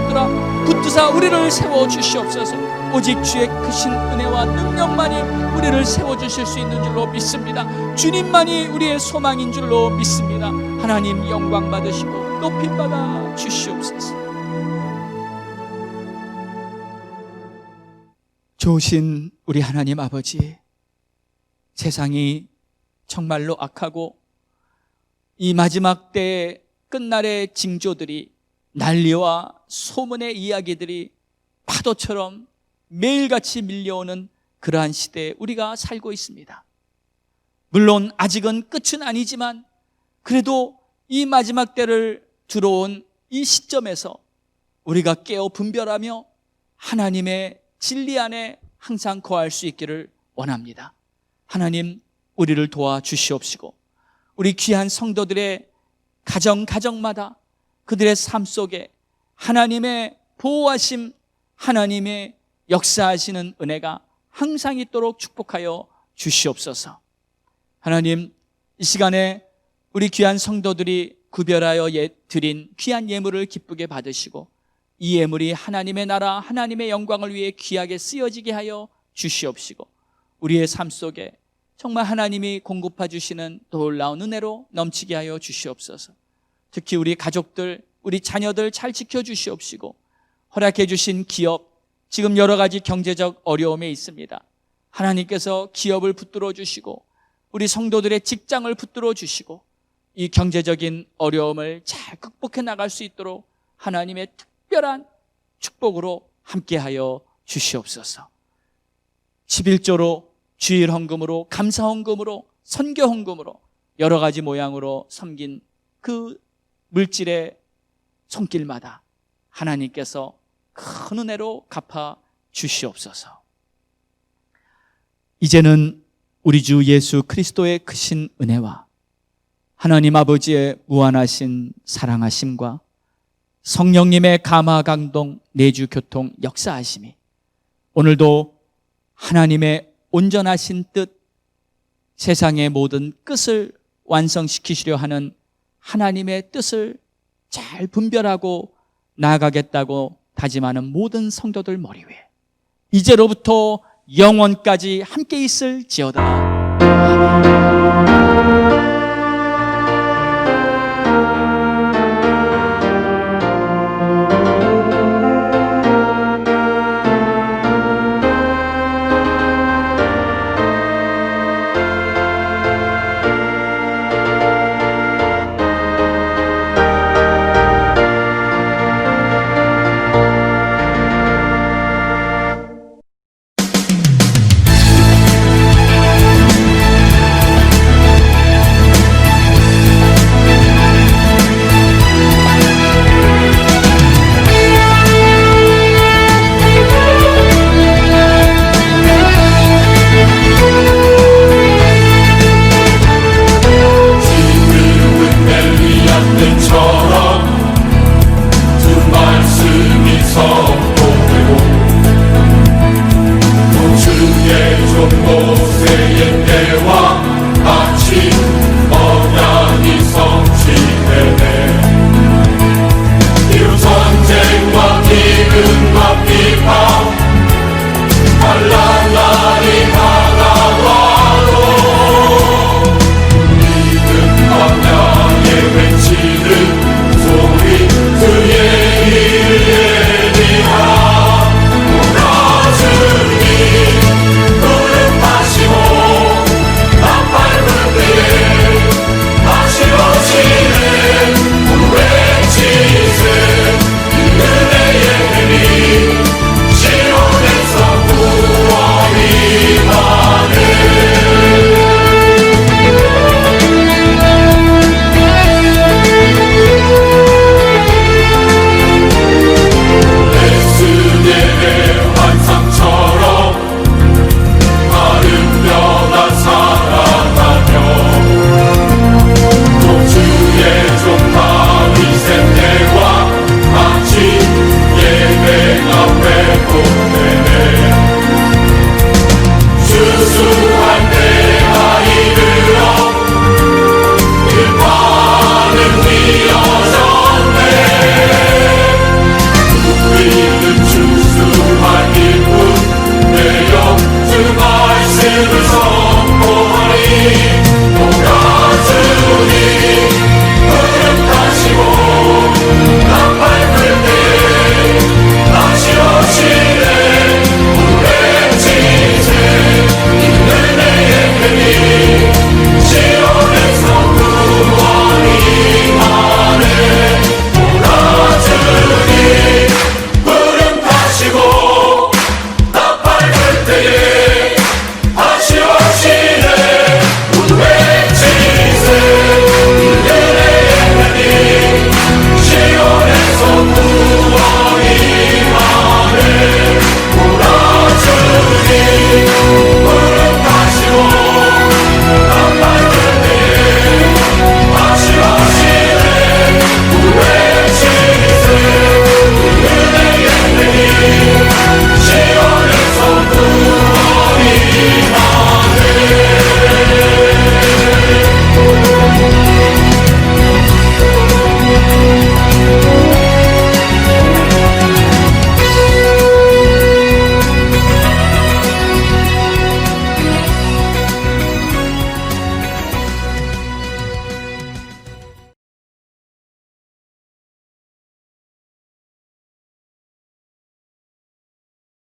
붙드사 우리를 세워 주시옵소서. 오직 주의 크신 은혜와 능력만이 우리를 세워주실 수 있는 줄로 믿습니다. 주님만이 우리의 소망인 줄로 믿습니다. 하나님 영광 받으시고 높임 받아 주시옵소서. 좋으신 우리 하나님 아버지, 세상이 정말로 악하고 이 마지막 때의 끝날의 징조들이, 난리와 소문의 이야기들이 파도처럼 매일같이 밀려오는 그러한 시대에 우리가 살고 있습니다. 물론 아직은 끝은 아니지만 그래도 이 마지막 때를 들어온 이 시점에서 우리가 깨어 분별하며 하나님의 진리 안에 항상 거할 수 있기를 원합니다. 하나님, 우리를 도와주시옵시고 우리 귀한 성도들의 가정마다 그들의 삶 속에 하나님의 보호하심, 하나님의 역사하시는 은혜가 항상 있도록 축복하여 주시옵소서. 하나님, 이 시간에 우리 귀한 성도들이 구별하여 드린 귀한 예물을 기쁘게 받으시고 이 예물이 하나님의 나라, 하나님의 영광을 위해 귀하게 쓰여지게 하여 주시옵시고 우리의 삶 속에 정말 하나님이 공급해 주시는 놀라운 은혜로 넘치게 하여 주시옵소서. 특히 우리 가족들, 우리 자녀들 잘 지켜주시옵시고 허락해 주신 기업, 지금 여러 가지 경제적 어려움에 있습니다. 하나님께서 기업을 붙들어 주시고 우리 성도들의 직장을 붙들어 주시고 이 경제적인 어려움을 잘 극복해 나갈 수 있도록 하나님의 특별한 축복으로 함께하여 주시옵소서. 11조로 주일 헌금으로, 감사 헌금으로, 선교 헌금으로 여러 가지 모양으로 섬긴 그 물질의 손길마다 하나님께서 큰 은혜로 갚아 주시옵소서. 이제는 우리 주 예수 그리스도의 크신 은혜와 하나님 아버지의 무한하신 사랑하심과 성령님의 감화 강동 내주 교통 역사하심이 오늘도 하나님의 온전하신 뜻, 세상의 모든 끝을 완성시키시려 하는 하나님의 뜻을 잘 분별하고 나아가겠다고 다짐하는 모든 성도들 머리 위에 이제로부터 영원까지 함께 있을지어다. 전쟁과 기근과 비방